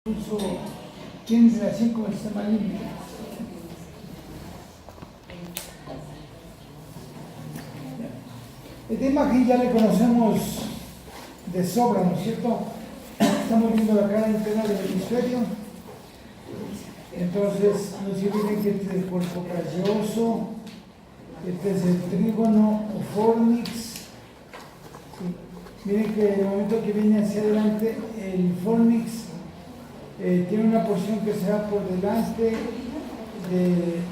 Curso tiene relación con el sistema límbico. Esta imagen ya le conocemos de sobra, ¿no es cierto? Estamos viendo la cara interna del hemisferio. Entonces, nos dicen que este es el cuerpo calloso, este es el trígono o fornix. Sí. Miren que en el momento que viene hacia adelante, el fornix tiene una porción que se va por delante de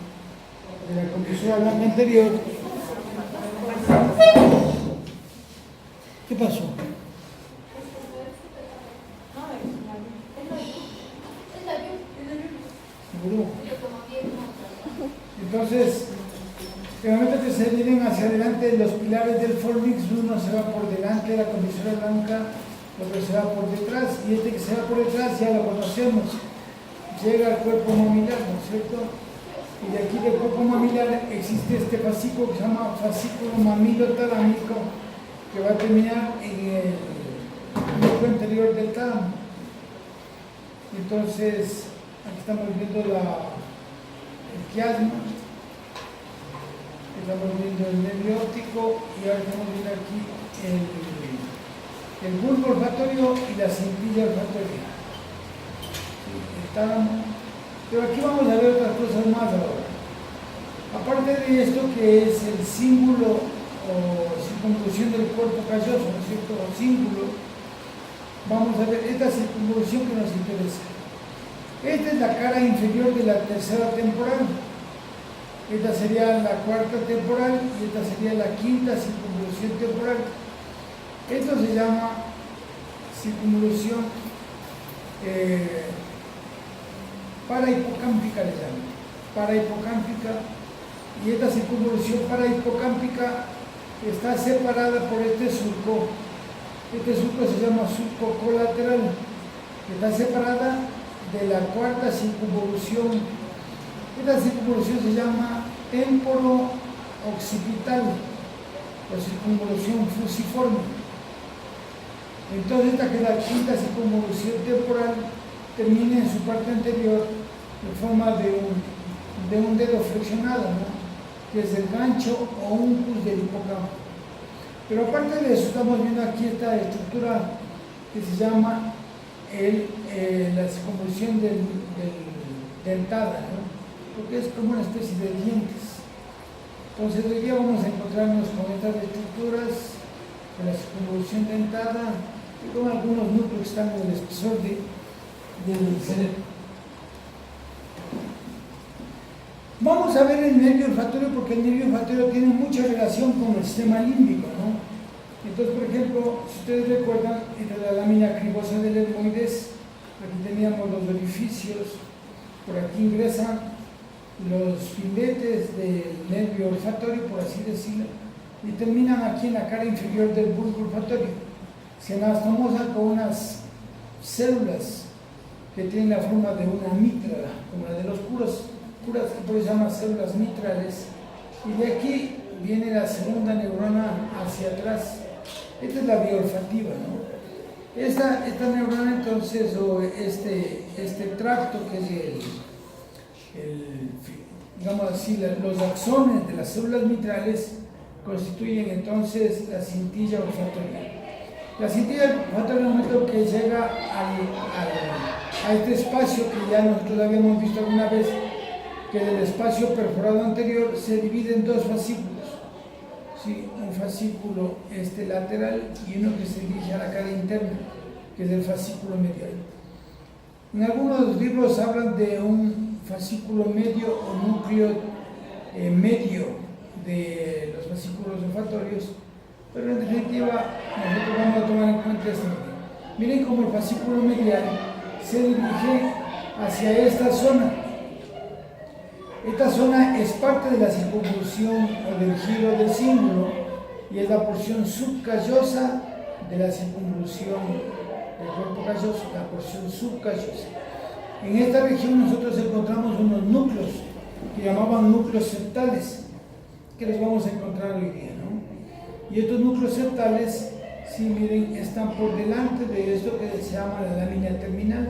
la comisura blanca anterior. ¿Qué pasó? ¿Seguro? Entonces, en el momento que se vienen hacia adelante los pilares del fornix, uno se va por delante de la comisura blanca, otro se va por detrás, y este que se va por detrás ya lo conocemos. Llega al cuerpo mamilar, ¿no es cierto? Y de aquí del cuerpo mamilar existe este fascículo que se llama fascículo mamilotalámico, que va a terminar en el núcleo anterior del tálamo. Entonces, aquí estamos viendo el quiasma, estamos viendo el nervio óptico, y ahora estamos viendo aquí el bulbo olfatorio y la cintilla olfatoria. Pero aquí vamos a ver otras cosas más ahora. Aparte de esto, que es el símbolo o circunvolución del cuerpo calloso, ¿no es cierto? O símbolo, vamos a ver esta circunvolución que nos interesa. Esta es la cara inferior de la tercera temporal. Esta sería la cuarta temporal y esta sería la quinta circunvolución temporal. Esto se llama circunvolución parahipocámpica, le llaman. Parahipocámpica. Y esta circunvolución parahipocámpica está separada por este surco. Este surco se llama surco colateral. Está separada de la cuarta circunvolución. Esta circunvolución se llama témporo occipital o circunvolución fusiforme. Entonces esta, que es la quinta circunvolución temporal, termina en su parte anterior en forma de un dedo flexionado, ¿no? Que es el gancho o uncus del hipocampo. Pero aparte de eso, estamos viendo aquí esta estructura que se llama la circunvolución dentada, ¿no? Porque es como una especie de dientes. Entonces hoy día vamos a encontrarnos con estas estructuras de la circunvolución dentada y con algunos núcleos que están en el espesor del cerebro. Vamos a ver el nervio olfatorio, porque el nervio olfatorio tiene mucha relación con el sistema límbico, ¿no? Entonces, por ejemplo, si ustedes recuerdan, en la lámina cribosa del etmoides, aquí teníamos los orificios, por aquí ingresan los filetes del nervio olfatorio, por así decirlo, y terminan aquí en la cara inferior del bulbo olfatorio. Se anastomosa con unas células que tienen la forma de una mítrala, como la de los curas, que por eso se llaman células mitrales, y de aquí viene la segunda neurona hacia atrás. Esta es la vía olfativa, ¿no? Esta neurona, entonces, o este tracto, que es digamos así, los axones de las células mitrales constituyen entonces la cintilla olfatoria. La cintilla olfatoria, en el momento que llega a este espacio que ya nosotros habíamos visto alguna vez, que del espacio perforado anterior se divide en dos fascículos. Sí, un fascículo lateral y uno que se dirige a la cara interna, que es el fascículo medial. En algunos de los libros hablan de un fascículo medio o núcleo medio de los fascículos olfatorios, pero en definitiva nosotros vamos a tomar en cuenta esto. Miren cómo el fascículo medial se dirige hacia esta zona. Esta zona es parte de la circunvolución o del giro del símbolo y es la porción subcallosa de la circunvolución del cuerpo calloso, la porción subcallosa. En esta región nosotros encontramos unos núcleos que llamaban núcleos septales, que los vamos a encontrar hoy día, ¿no? Y estos núcleos septales, si miren, están por delante de esto que se llama la lámina terminal.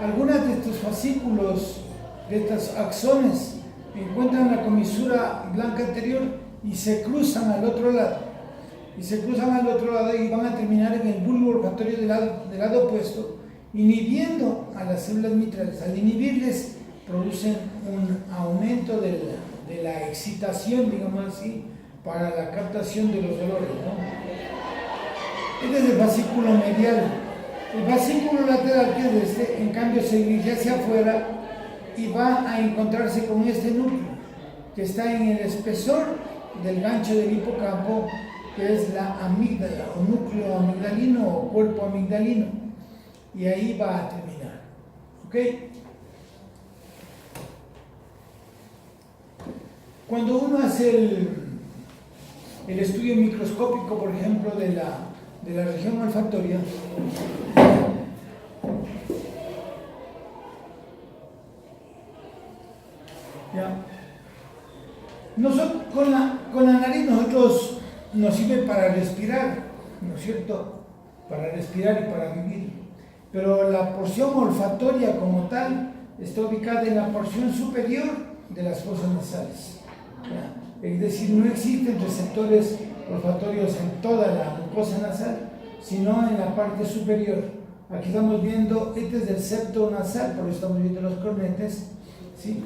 Algunas de estos fascículos, de estos axones, encuentran la comisura blanca anterior y se cruzan al otro lado. Y van a terminar en el bulbo olfatorio del lado opuesto, inhibiendo a las células mitrales. Al inhibirles, producen un aumento de la excitación, digamos así, para la captación de los dolores, ¿no? Este es el fascículo medial. El fascículo lateral, que es este, en cambio, se dirige hacia afuera y va a encontrarse con este núcleo, que está en el espesor del gancho del hipocampo, que es la amígdala, o núcleo amigdalino, o cuerpo amigdalino. Y ahí va a terminar. ¿Ok? Cuando uno hace el estudio microscópico, por ejemplo, de la región olfatoria, ¿ya? Con la nariz nosotros nos sirve para respirar, ¿no es cierto? Para respirar y para vivir. Pero la porción olfatoria como tal está ubicada en la porción superior de las fosas nasales. ¿Ya? Es decir, no existen receptores olfatorios en toda la mucosa nasal, sino en la parte superior. Aquí estamos viendo, este es el septo nasal, por eso estamos viendo los cornetes, ¿sí?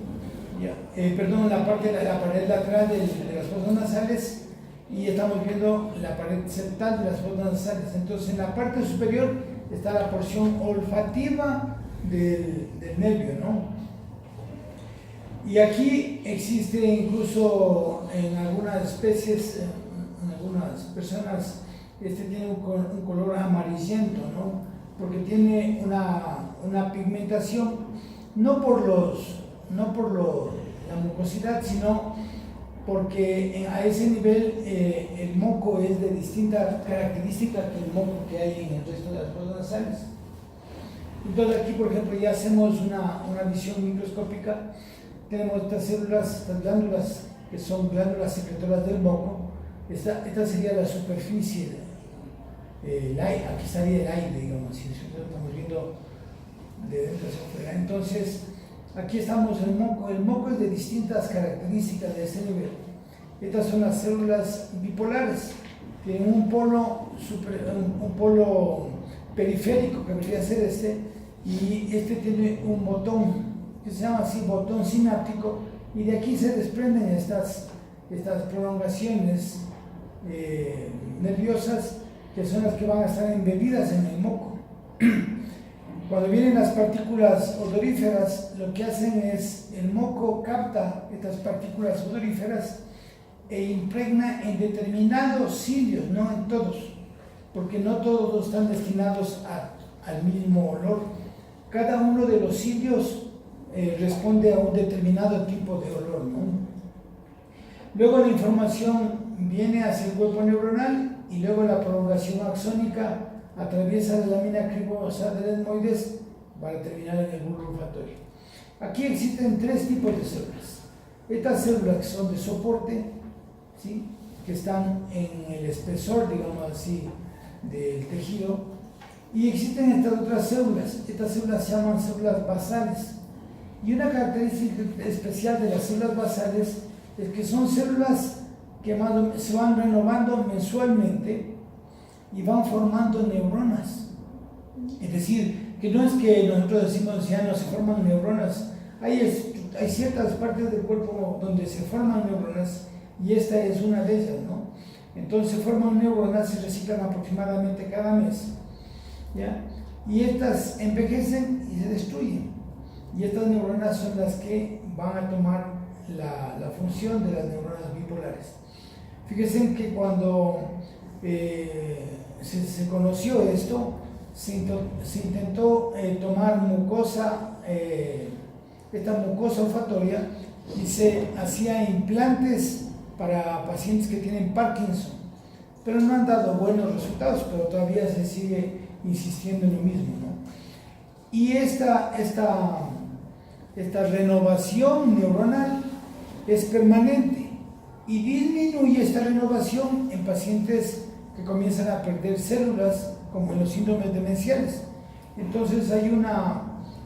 Perdón, la parte de la pared lateral de las fosas nasales, y estamos viendo la pared septal de las fosas nasales. Entonces, en la parte superior está la porción olfativa del nervio, ¿no? Y aquí existe incluso en algunas especies, en algunas personas, tiene un color amarillento, ¿no? Porque tiene una pigmentación, no por la mucosidad, sino porque a ese nivel el moco es de distinta característica que el moco que hay en el resto de las fosas nasales. Entonces aquí, por ejemplo, ya hacemos una visión microscópica. Tenemos estas células, estas glándulas, que son glándulas secretoras del moco. Esta sería la superficie, aquí estaría el aire, digamos, si nosotros estamos viendo de dentro hacia afuera. Entonces, aquí estamos el moco es de distintas características de este nivel. Estas son las células bipolares, tienen un polo periférico, que debería ser y tiene un botón que se llama así botón sináptico, y de aquí se desprenden estas prolongaciones nerviosas, que son las que van a estar embebidas en el moco. Cuando vienen las partículas odoríferas, lo que hacen es, el moco capta estas partículas odoríferas e impregna en determinados cilios, no en todos, porque no todos están destinados al mismo olor. Cada uno de los cilios responde a un determinado tipo de olor, ¿no? Luego la información viene hacia el cuerpo neuronal, y luego la prolongación axónica atraviesa la lámina cribosa del etmoides para terminar en el bulbo olfatorio. Aquí existen tres tipos de células. Estas células que son de soporte, ¿sí?, que están en el espesor, digamos así, del tejido, y existen estas otras células. Estas células se llaman células basales. Y una característica especial de las células basales es que son células que se van renovando mensualmente y van formando neuronas. Es decir, que no es que nosotros decimos ya no se forman neuronas. Hay ciertas partes del cuerpo donde se forman neuronas, y esta es una de ellas, ¿no? Entonces se forman neuronas, se reciclan aproximadamente cada mes, ¿ya? Y estas envejecen y se destruyen. Y estas neuronas son las que van a tomar la función de las neuronas bipolares. Fíjense que cuando se conoció esto, se intentó tomar esta mucosa olfatoria, y se hacía implantes para pacientes que tienen Parkinson, pero no han dado buenos resultados, pero todavía se sigue insistiendo en lo mismo, ¿no? Y esta renovación neuronal es permanente, y disminuye esta renovación en pacientes que comienzan a perder células, como en los síndromes demenciales. Entonces hay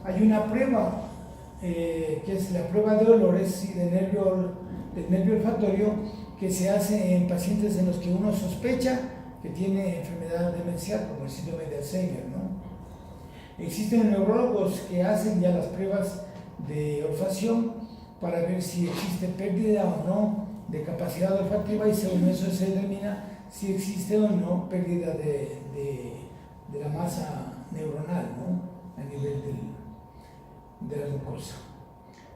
hay una prueba que es la prueba de olores y del nervio olfatorio, que se hace en pacientes en los que uno sospecha que tiene enfermedad demencial, como el síndrome de Alzheimer, ¿no? Existen neurólogos que hacen ya las pruebas de olfacción para ver si existe pérdida o no de capacidad olfativa, y según eso se determina si existe o no pérdida de la masa neuronal, ¿no? A nivel de la glucosa.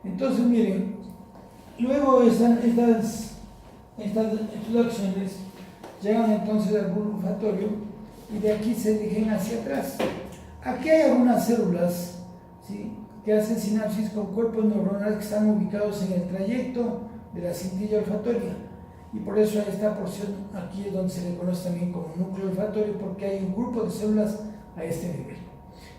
Entonces, miren, luego estas acciones llegan entonces al bulbo olfatorio y de aquí se dirigen hacia atrás. Aquí hay algunas células, ¿sí?, que hacen sinapsis con cuerpos neuronales que están ubicados en el trayecto de la cintilla olfatoria, y por eso esta porción aquí es donde se le conoce también como núcleo olfatorio, porque hay un grupo de células a este nivel.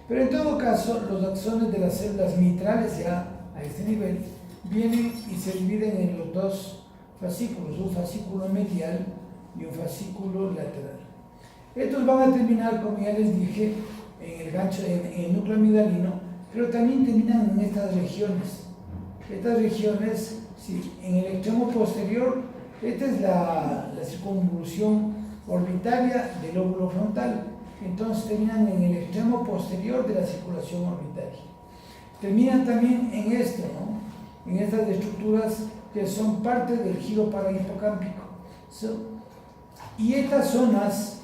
Pero en todo caso, los axones de las células mitrales ya a este nivel vienen y se dividen en los dos fascículos, un fascículo medial y un fascículo lateral. Estos van a terminar, como ya les dije, en el gancho, en el núcleo amigdalino, pero también terminan en estas regiones. Estas regiones, sí, en el extremo posterior, esta es la circunvolución orbitaria del lóbulo frontal. Entonces terminan en el extremo posterior de la circulación orbitaria. Terminan también en esto, ¿no?, en estas estructuras que son parte del giro parahipocámpico. Y estas zonas,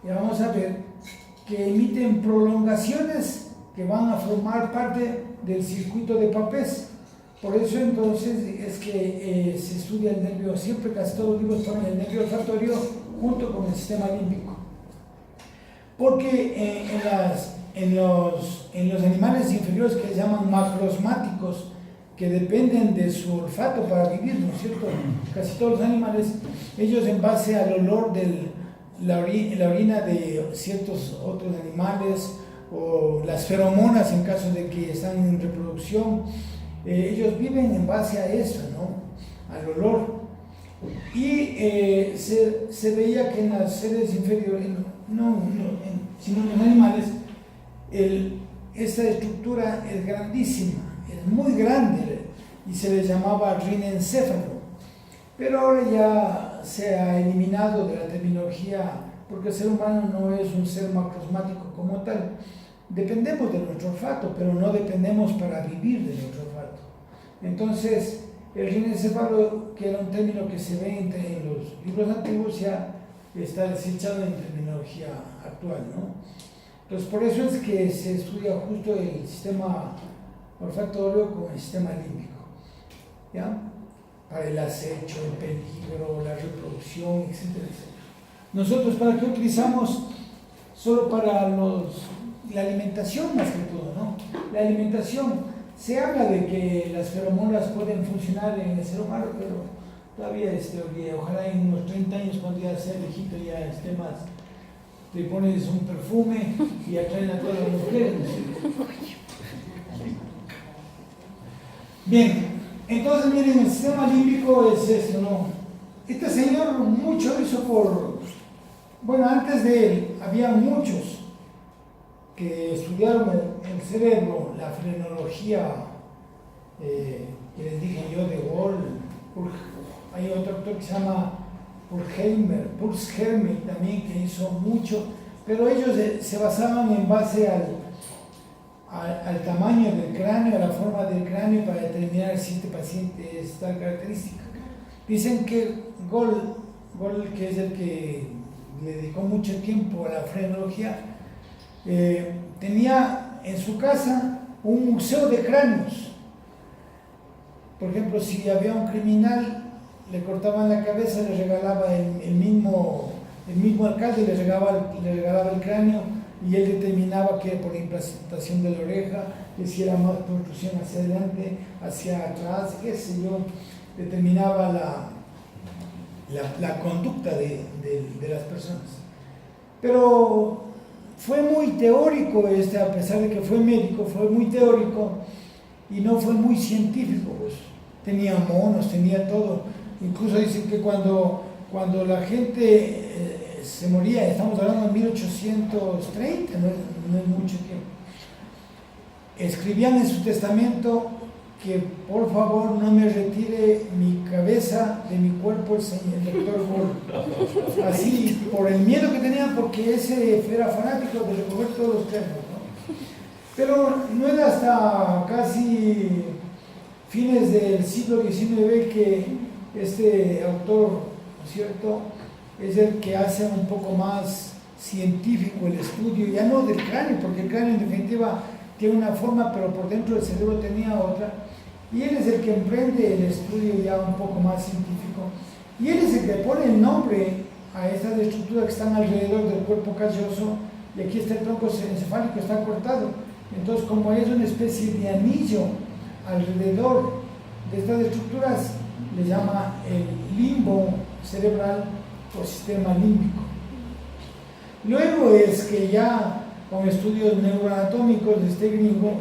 ya vamos a ver, que emiten prolongaciones que van a formar parte del circuito de Papez. Por eso entonces es que se estudia el nervio, siempre casi todos los libros ponen el nervio olfatorio junto con el sistema límbico. Porque en los animales inferiores, que se llaman macrosmáticos, que dependen de su olfato para vivir, ¿no es cierto? Casi todos los animales, ellos en base al olor de la orina de ciertos otros animales, o las feromonas en caso de que están en reproducción, ellos viven en base a eso, ¿no?, al olor. Y se veía que en los seres inferiores, sino en los animales, esta estructura es grandísima, es muy grande, y se le llamaba rinencéfalo. Pero ahora ya se ha eliminado de la terminología, porque el ser humano no es un ser macrosmático como tal. Dependemos de nuestro olfato, pero no dependemos para vivir de nuestro olfato. Entonces, el rinencéfalo, que era un término que se ve en los libros antiguos, ya está desechado en terminología actual, ¿no? Entonces, por eso es que se estudia justo el sistema olfatorio con el sistema límbico, ¿ya?, para el acecho, el peligro, la reproducción, etcétera, etcétera. Nosotros, ¿para qué utilizamos? Solo para la alimentación, más que todo, ¿no? La alimentación, se habla de que las feromonas pueden funcionar en el ser humano, pero todavía ojalá en unos 30 años, cuando ya sea viejito, ya esté más. Te pones un perfume y atraen a todas las mujeres, ¿no? Bien, entonces miren, el sistema límbico es esto, ¿no? Este señor mucho hizo bueno, antes de él había muchos que estudiaron el cerebro, la frenología, que les dije yo, de Gall. Hay otro autor que se llama Pursheim también, que hizo mucho, pero ellos se basaban en base al tamaño del cráneo, a la forma del cráneo, para determinar si este paciente es tal característica. Dicen que Gall, que es el que le dedicó mucho tiempo a la frenología, tenía en su casa un museo de cráneos. Por ejemplo, si había un criminal, le cortaban la cabeza, le regalaba el mismo alcalde, le regalaba el cráneo, y él determinaba que por implantación de la oreja, que si era más protrusión hacia adelante, hacia atrás, qué sé yo, determinaba la conducta de las personas. Pero fue muy teórico a pesar de que fue médico, fue muy teórico y no fue muy científico, pues. Tenía monos, tenía todo. Incluso dicen que cuando la gente se moría, estamos hablando de 1830, no es mucho tiempo. escribían en su testamento que por favor no me retire mi cabeza de mi cuerpo el doctor Gol. Así, por el miedo que tenían, porque ese era fanático de recoger todos los termos, ¿no? Pero no era hasta casi fines del siglo XIX que este autor, ¿no es cierto?, es el que hace un poco más científico el estudio, ya no del cráneo, porque el cráneo en definitiva tiene una forma, pero por dentro del cerebro tenía otra, y él es el que emprende el estudio ya un poco más científico, y él es el que pone el nombre a estas estructuras que están alrededor del cuerpo calloso, y aquí está el tronco encefálico, está cortado, entonces como es una especie de anillo alrededor de estas estructuras, le llama el limbo cerebral o sistema límbico. Luego es que ya con estudios neuroanatómicos este gringo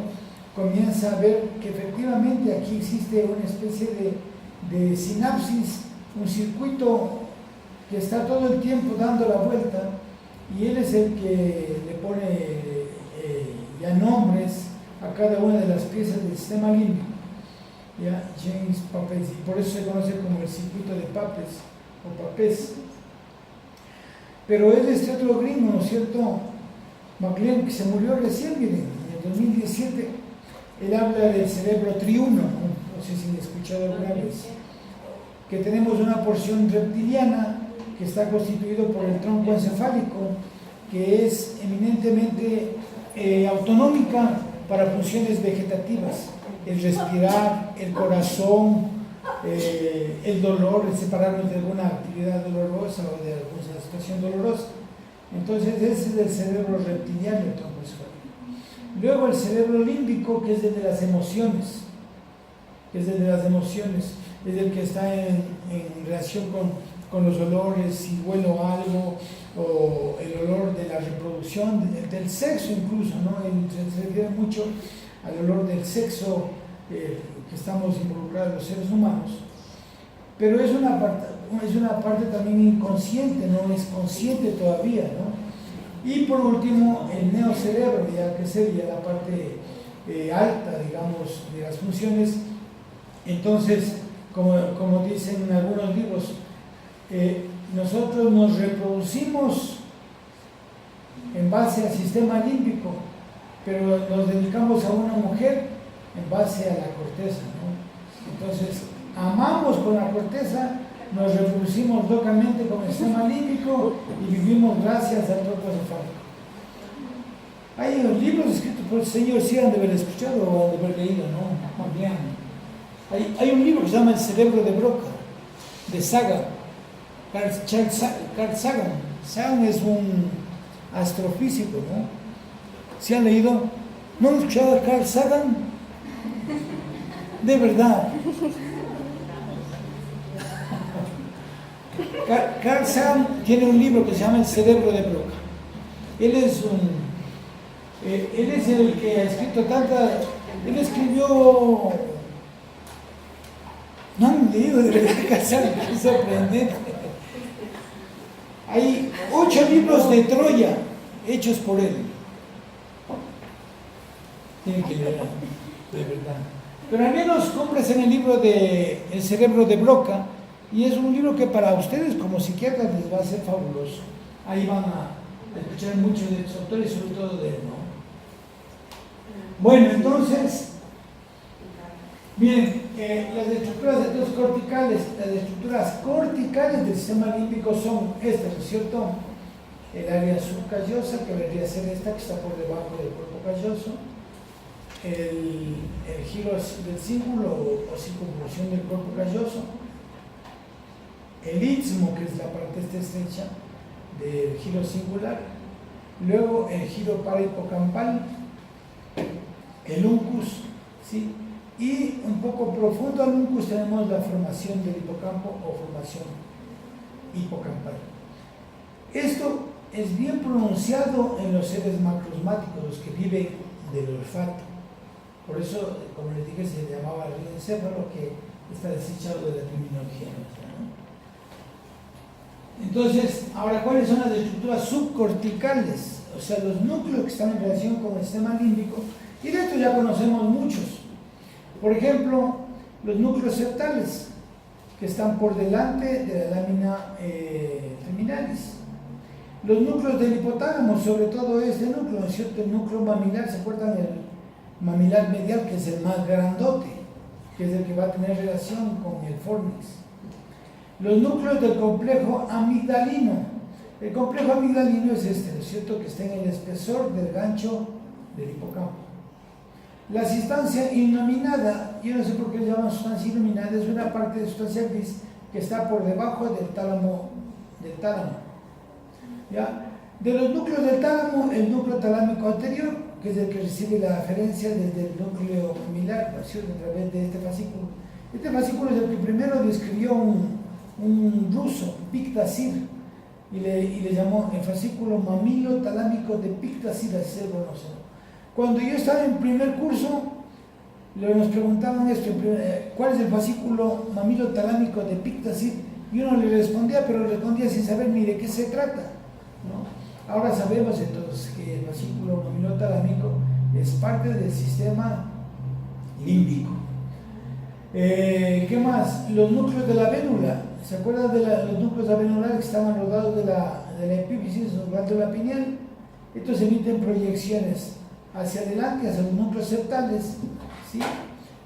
comienza a ver que efectivamente aquí existe una especie de sinapsis, un circuito que está todo el tiempo dando la vuelta, y él es el que le pone ya nombres a cada una de las piezas del sistema límbico, ya James Papez, y por eso se conoce como el circuito de Papez o Papez. Pero es este otro gringo, ¿no es cierto?, MacLean, que se murió recién, miren, en el 2017, él habla del cerebro triuno, no sé si han escuchado alguna vez, que tenemos una porción reptiliana que está constituido por el tronco encefálico, que es eminentemente autonómica para funciones vegetativas, el respirar, el corazón, el dolor, el separarnos de alguna actividad dolorosa o de alguna situación dolorosa. Entonces ese es el cerebro reptiliano, el tronco encefálico. Luego el cerebro límbico, que es el de las emociones, es el que está en relación con los olores, si huelo algo, o el olor de la reproducción, del sexo incluso, ¿no? Se refiere mucho al olor del sexo que estamos involucrados los seres humanos, pero es una parte también inconsciente, no es consciente todavía, ¿no? Y por último, el neocerebro, ya que sería la parte alta, digamos, de las funciones. Entonces, como dicen en algunos libros, nosotros nos reproducimos en base al sistema límbico, pero nos dedicamos a una mujer en base a la corteza, ¿no? Entonces, amamos con la corteza, nos reproducimos locamente con el sistema límbico y vivimos gracias al tronco encefálico. Hay libros escritos por el señor, sí han de haber escuchado o han de haber leído, ¿no? Muy bien. Hay un libro que se llama El cerebro de Broca, de Sagan, Carl Sagan. Sagan es un astrofísico, ¿no? ¿Sí han leído? ¿No han escuchado a Carl Sagan? De verdad. Carl Sagan tiene un libro que se llama El cerebro de Broca. Él es el que ha escrito él escribió, no han leído de verdad Carl Sagan, es sorprendente. Hay 8 libros de Troya hechos por él. Tienen que leer, de verdad. Pero al menos compres en el libro de El cerebro de Broca, y es un libro que para ustedes como psiquiatras les va a ser fabuloso. Ahí van a escuchar mucho de los autores, sobre todo de él, ¿no? Bueno, entonces, bien, las estructuras corticales del sistema límbico son estas, ¿no es cierto? El área subcallosa, que vendría a ser esta que está por debajo del cuerpo calloso, el giro del cíngulo o circunvolución del cuerpo calloso, el istmo, que es la parte estrecha del giro singular, luego el giro parahipocampal, el uncus, ¿sí? Y un poco profundo al uncus tenemos la formación del hipocampo o formación hipocampal. Esto es bien pronunciado en los seres macrosmáticos, los que viven del olfato. Por eso, como les dije, se llamaba rhinencéfalo, que está desechado de la terminología nuestra, ¿no? Entonces, ahora, ¿cuáles son las estructuras subcorticales? O sea, los núcleos que están en relación con el sistema límbico, Y de esto ya conocemos muchos. Por ejemplo, los núcleos septales, que están por delante de la lámina terminalis. Los núcleos del hipotálamo, sobre todo este núcleo, ¿no es cierto? El núcleo mamilar, ¿se acuerdan? El mamilar medial, que es el más grandote, que es el que va a tener relación con el fornix. Los núcleos del complejo amigdalino. El complejo amigdalino es este, ¿no es cierto?, que está en el espesor del gancho del hipocampo. La sustancia innominada, yo no sé por qué le llaman sustancia innominada, es una parte de sustancia gris que está por debajo del tálamo. ¿Ya? De los núcleos del tálamo, el núcleo talámico anterior, que es el que recibe la aferencia desde el núcleo mamilar, ¿no es cierto?, a través de este fascículo. Este fascículo es el que primero describió un ruso, Pictasir, y le llamó el fascículo mamilo talámico de Pictasir, así se conoce. Cuando yo estaba en primer curso, nos preguntaban esto, ¿cuál es el fascículo mamilo talámico de Pictasir? Y uno le respondía, pero respondía sin saber ni de qué se trata, ¿no? Ahora sabemos entonces que el fascículo mamilo talámico es parte del sistema límbico. ¿Qué más? Los núcleos de la vénula. ¿Se acuerdan de los núcleos avenulares que estaban rodeados de la epífisis, los glándula pineal? Estos emiten proyecciones hacia adelante, hacia los núcleos septales, ¿sí?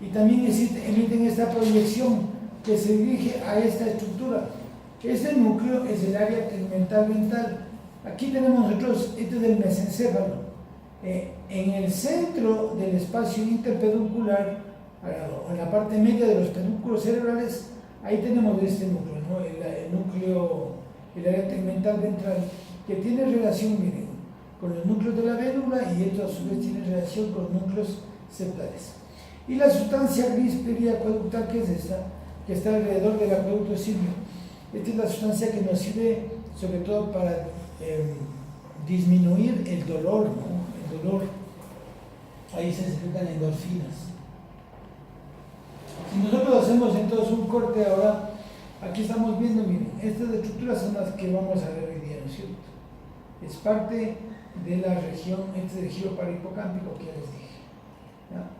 Y también emiten esta proyección que se dirige a esta estructura. Este núcleo es el área tegmental ventral. Aquí tenemos nosotros, este es el mesencéfalo. En el centro del espacio interpeduncular, en la parte media de los pedúnculos cerebrales, ahí tenemos este núcleo, ¿no? El núcleo, el área tegmental ventral, que tiene relación, miren, con los núcleos de la vénula, y esto a su vez tiene relación con los núcleos septales. Y la sustancia gris periacueductal, que es esta, que está alrededor del acueducto silvio. Esta es la sustancia que nos sirve sobre todo para disminuir el dolor, ¿no? El dolor. Ahí se secretan endorfinas. Si nosotros hacemos entonces un corte ahora, aquí estamos viendo, miren, estas estructuras son las que vamos a ver hoy día, ¿no es cierto? Es parte de la región, este es el giro parahipocámpico que ya les dije, ¿ya?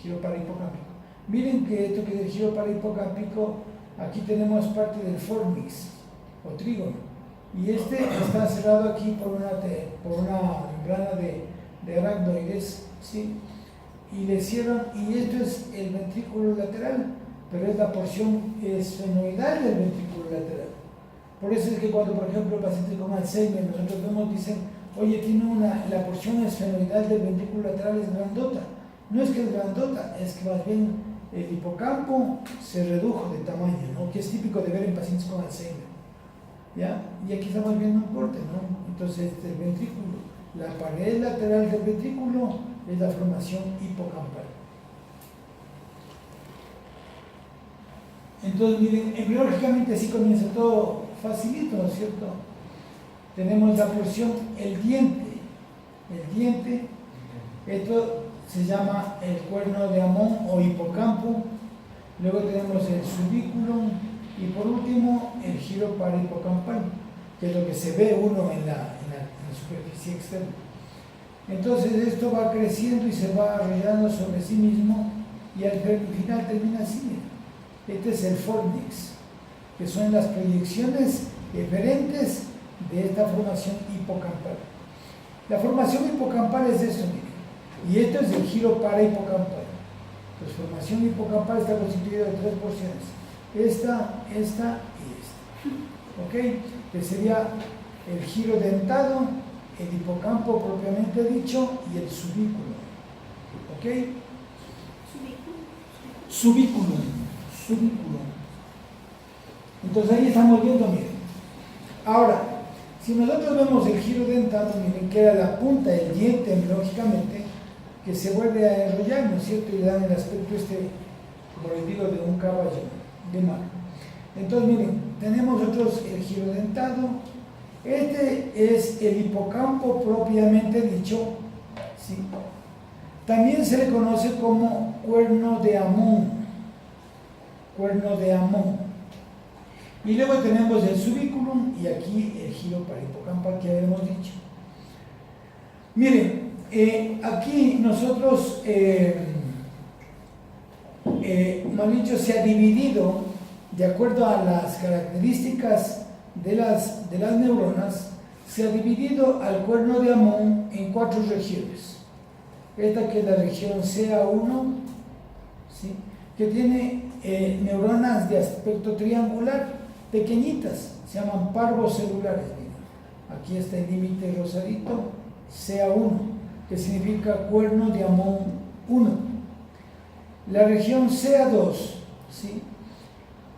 Giro parahipocámpico. Miren que esto que es el giro parahipocámpico, aquí tenemos parte del fornix o trígono, y este está cerrado aquí por una membrana de aracnoides, ¿sí? Y le hicieron, y esto es el ventrículo lateral, pero es la porción esfenoidal del ventrículo lateral. Por eso es que cuando, por ejemplo, el paciente con Alzheimer, nosotros vemos, dicen, oye, tiene la porción esfenoidal del ventrículo lateral es grandota. No es que es grandota, es que más bien el hipocampo se redujo de tamaño, ¿no? Que es típico de ver en pacientes con Alzheimer, ¿ya? Y aquí estamos viendo un corte, ¿no? Entonces, el ventrículo, la pared lateral del ventrículo es la formación hipocampal. Entonces, miren, embriológicamente así comienza todo facilito, ¿no es cierto? Tenemos la porción, el diente, esto se llama el cuerno de Amón o hipocampo, luego tenemos el subículum y por último el giro parahipocampal, que es lo que se ve uno en la superficie externa. Entonces esto va creciendo y se va arrollando sobre sí mismo y al final termina así. Este es el fornix, que son las proyecciones eferentes de esta formación hipocampal. La formación hipocampal es esto, miren, y esto es el giro parahipocampal. La formación hipocampal está constituida de tres porciones, esta y esta, ¿ok? Que sería el giro dentado, el hipocampo propiamente dicho y el subículo, ¿ok? Subículo. Entonces ahí estamos viendo, miren. Ahora, si nosotros vemos el giro dentado, miren que era la punta del diente embriológicamente, que se vuelve a enrollar, ¿no es cierto? Y le dan el aspecto como les digo, de un caballo de mar. Entonces, miren, tenemos nosotros el giro dentado. Este es el hipocampo propiamente dicho, ¿sí? También se le conoce como cuerno de Amón. Y luego tenemos el subículum y aquí el giro parahipocampal que habíamos dicho. Miren, aquí nosotros, más dicho, se ha dividido de acuerdo a las características de las neuronas, se ha dividido al cuerno de Amón en 4 regiones. Esta que es la región CA1, ¿sí?, que tiene neuronas de aspecto triangular, pequeñitas, se llaman parvocelulares. Aquí está el límite rosadito, CA1, que significa cuerno de Amón 1. La región CA2, ¿sí?,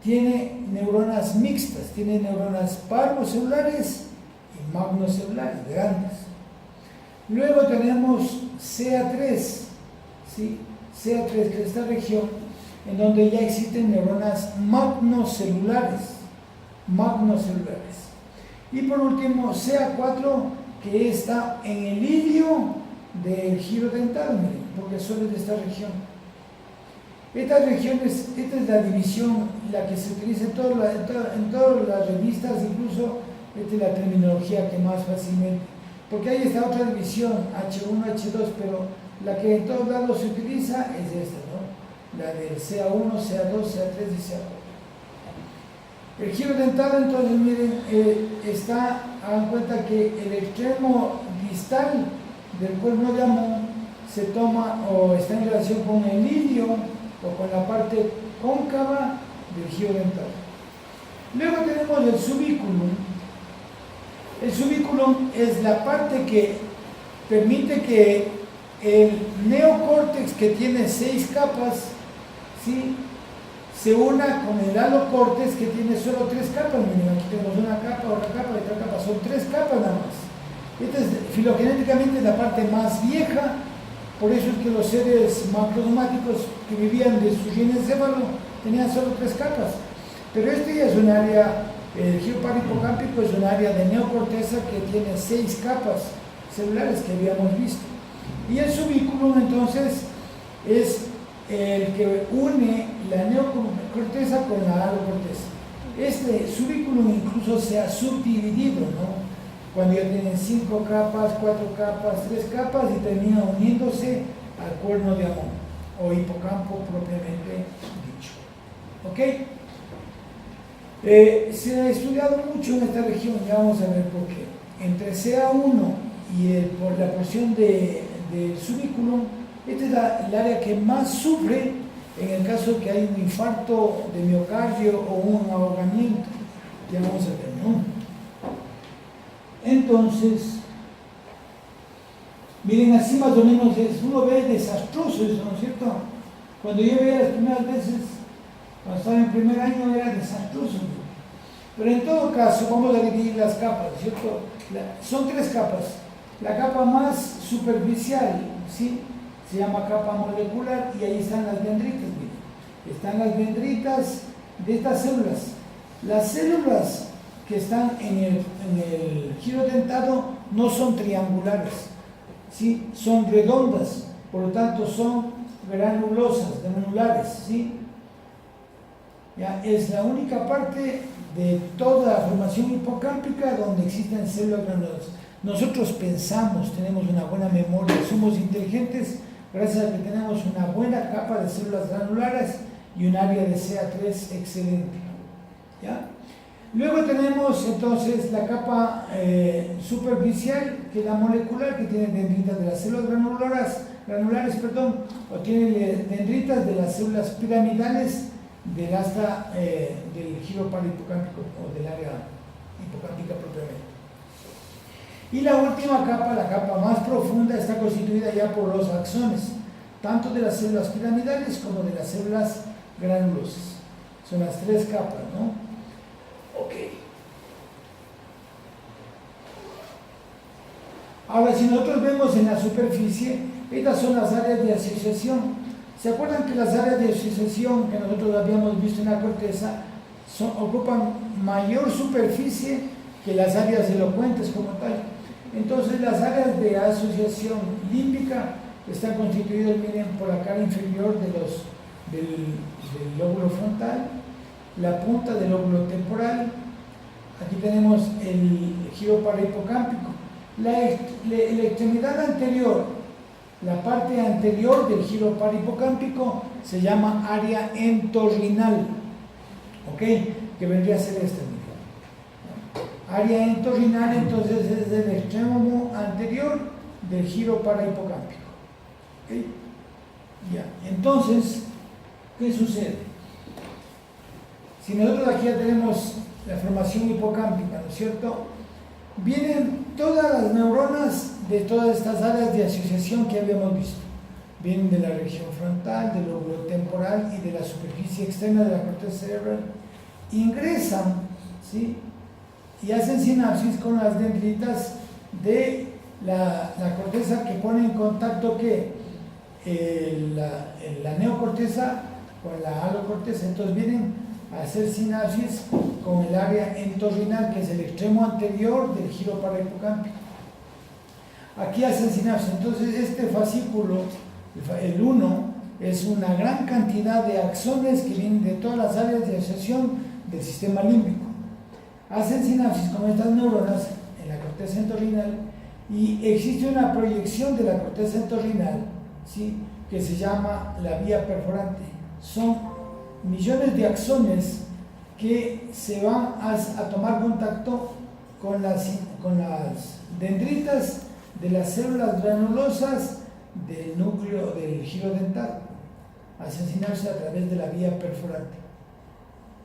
tiene neuronas mixtas, tiene neuronas parvocelulares y magnocelulares, grandes. Luego tenemos CA3, ¿sí?, CA3, que es esta región en donde ya existen neuronas magnocelulares. Y por último, CA4, que está en el ilio del giro dental, miren, porque solo es de esta región. Estas regiones, esta es la división, la que se utiliza en todas las revistas, incluso esta es la terminología que más fácilmente, porque hay esta otra división, H1, H2, pero la que en todos lados se utiliza es esta, ¿no? La del CA1, CA2, CA3 y CA4. El giro dental, entonces, miren, hagan cuenta que el extremo distal del cuerno de Amón se toma o está en relación con el ilio o con la parte cóncava del giro dental. Luego tenemos el subículum. El subículum es la parte que permite que el neocórtex, que tiene 6 capas, ¿sí?, se una con el alocórtex, que tiene solo 3 capas. Miren, aquí tenemos una capa, otra capa y otra capa, son 3 capas nada más. Esta es filogenéticamente la parte más vieja, por eso es que los seres macrosomáticos que vivían de su encéfalo tenían solo 3 capas. Pero este ya es un área, el giro parahipocámpico es un área de neocorteza que tiene 6 capas celulares que habíamos visto. Y el subículum entonces es el que une la neocorteza con la alocorteza. Este subículum incluso se ha subdividido, ¿no?, cuando ya tienen 5 capas, 4 capas, 3 capas y termina uniéndose al cuerno de Amón o hipocampo propiamente dicho. ¿Ok? Se ha estudiado mucho en esta región, ya vamos a ver por qué. Entre CA1 y por la porción del subículum, esta es el área que más sufre en el caso de que hay un infarto de miocardio o un ahogamiento. Ya vamos a ver, ¿no? Entonces, miren, así más o menos uno ve desastroso eso, ¿no es cierto? Cuando yo veía las primeras veces, cuando estaba en primer año, era desastroso. Pero en todo caso, vamos a dividir las capas, ¿cierto? Son 3 capas. La capa más superficial, ¿sí?, se llama capa molecular, y ahí están las dendritas, miren. Están las dendritas de estas células. Las células que están en el giro dentado no son triangulares, ¿sí?, son redondas, por lo tanto son granulosas, granulares, ¿sí? Ya, es la única parte de toda la formación hipocámpica donde existen células granulosas. Nosotros pensamos, tenemos una buena memoria, somos inteligentes gracias a que tenemos una buena capa de células granulares y un área de CA3 excelente. ¿Ya? Luego tenemos entonces la capa superficial, que es la molecular, que tiene dendritas de las células granulares, o tiene dendritas de las células piramidales del asta del giro parahipocámpico o del área hipocámpica propiamente. Y la última capa, la capa más profunda, está constituida ya por los axones, tanto de las células piramidales como de las células granulosas. Son las 3 capas, ¿no? Ok. Ahora, si nosotros vemos en la superficie, estas son las áreas de asociación. ¿Se acuerdan que las áreas de asociación que nosotros habíamos visto en la corteza ocupan mayor superficie que las áreas elocuentes como tal? Entonces, las áreas de asociación límbica están constituidas, miren, por la cara inferior del lóbulo frontal, la punta del lóbulo temporal. Aquí tenemos el giro parahipocámpico. La extremidad anterior La parte anterior del giro parahipocámpico se llama área entorrinal, ¿ok? Que vendría a ser esta. Área entorrinal, entonces, es el extremo anterior del giro parahipocámpico. ¿Okay? Ya, entonces, ¿qué sucede? Si nosotros aquí ya tenemos la formación hipocámpica, ¿no es cierto? Vienen todas las neuronas de todas estas áreas de asociación que habíamos visto. Vienen de la región frontal, del lóbulo temporal y de la superficie externa de la corteza cerebral. Ingresan, ¿sí?, y hacen sinapsis con las dendritas de la corteza, que pone en contacto la neocorteza con la alocorteza. Entonces vienen a hacer sinapsis con el área entorrinal, que es el extremo anterior del giro parahipocámpico. Aquí hacen sinapsis. Entonces este fascículo, el 1, es una gran cantidad de axones que vienen de todas las áreas de asociación del sistema límbico. Hacen sinapsis con estas neuronas en la corteza entorrinal, y existe una proyección de la corteza entorrinal, ¿sí?, que se llama la vía perforante. Son millones de axones que se van a tomar contacto con las dendritas de las células granulosas del núcleo del giro dental. Hacen sinapsis a través de la vía perforante.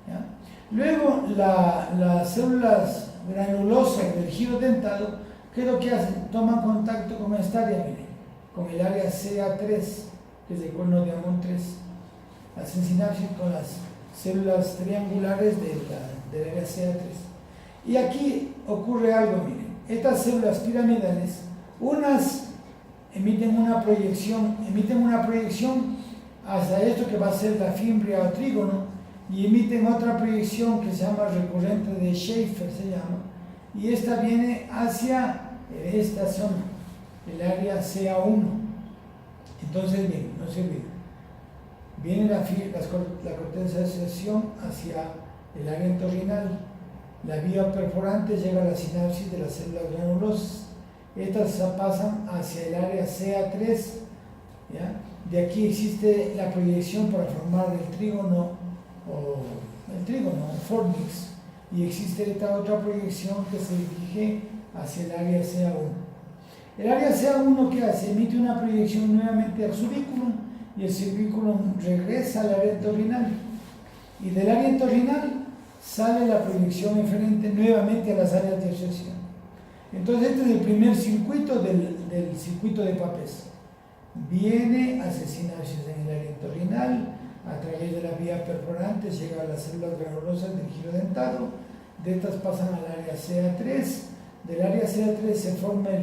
¿Ya? Luego, las células granulosas del giro dentado, ¿qué es lo que hacen? Toman contacto con esta área, miren, con el área CA3, que es el cono de Amon 3. Hacen sinapsis con las células triangulares del área CA3. Y aquí ocurre algo, miren. Estas células piramidales, unas emiten una proyección hacia esto que va a ser la fimbria o trígono, y emiten otra proyección que se llama recurrente de Schaefer, se llama, y esta viene hacia esta zona, el área CA1. Entonces, miren, no se olviden, viene la corteza de asociación hacia el área entorrinal, la vía perforante llega a la sinapsis de las células granulosas, estas pasan hacia el área CA3, ¿ya? De aquí existe la proyección para formar el trígono fornix, y existe esta otra proyección que se dirige hacia el área CA1. El área CA1, ¿qué hace? Emite una proyección nuevamente al subiculum, y el subiculum regresa al área entorrinal, y del área entorrinal sale la proyección eferente nuevamente a las áreas de asociación. Entonces este es el primer circuito del circuito de Papez. Viene, hace sinapsis en el área entorrinal, a través de la vía perforante llega a las células granulosas del giro dentado, de estas pasan al área CA3, del área CA3 se forma el